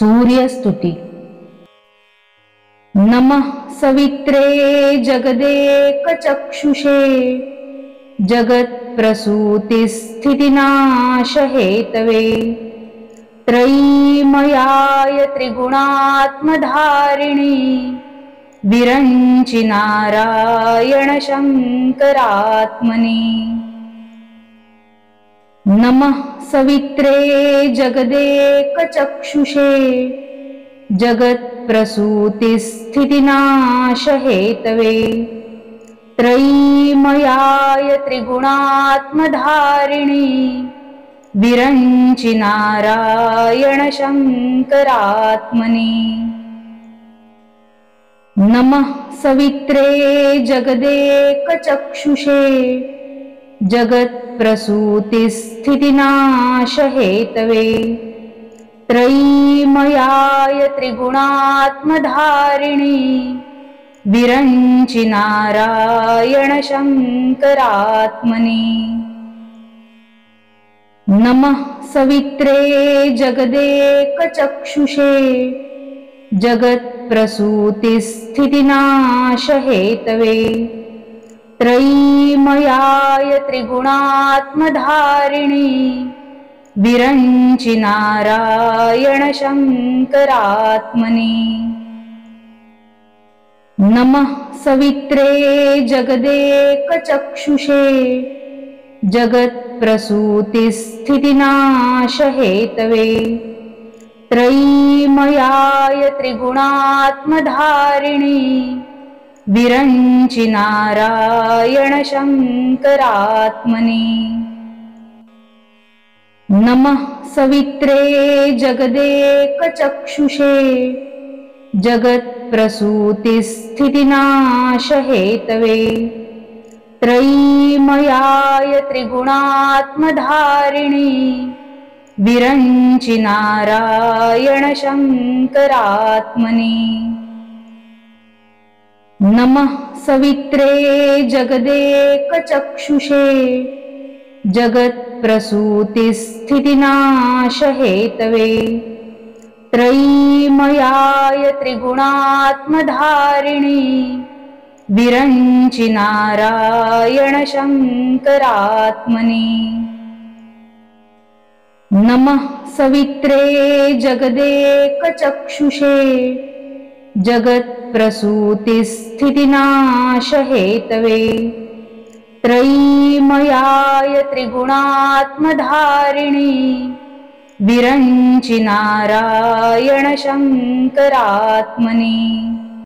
सूर्यस्तुती। नमः सवित्रे जगदेकचक्षुषे जगत्प्रसूतिस्थितिनाशहेतवे त्रयीमयाय त्रिगुणात्मधारिणी विरञ्चि नारायण शङ्करात्मने। नमः सवित्रे जगदेकचक्षुषे जगत्प्रसूतिस्थितिनाशहेतवे त्रयीमयाय त्रिगुणात्मधारिणी विरञ्चि नारायण शङ्करात्मने। नमः सवित्रे जगदेकचक्षुषे जगत्प्रसूतिस्थितिनाशहेतवे त्रयीमयाय त्रिगुणात्मधारिणी विरञ्चि नारायण शङ्करात्मने। नमः सवित्रे जगदेकचक्षुषे जगत्प्रसूतिस्थितिनाशहेतवे त्रयीमयाय त्रिगुणात्मधारिणी विरञ्चि नारायण शङ्करात्मने। नमः सवित्रे जगदेकचक्षुषे जगत्प्रसूतिस्थितिनाशहेतवे त्रयीमयाय त्रिगुणात्मधारिणी विरञ्चि नारायण शङ्करात्मने। नमः सवित्रे जगदेकचक्षुषे जगत्प्रसूतिस्थितिनाशहेतवे त्रयीमयाय त्रिगुणात्मधारिणी विरञ्चि नारायण शङ्करात्मने। नमः सवित्रे जगदेकचक्षुषे जगत्प्रसूतिस्थितिनाशहेतवे त्रयीमयाय त्रिगुणात्मधारिणी विरञ्चि नारायण शङ्करात्मने। नमः सवित्रे जगदेकचक्षुषे जगत्प्रसूतिस्थितिनाशहेतवे त्रयीमयाय त्रिगुणात्मधारिणी विरञ्चि नारायण शङ्करात्मने।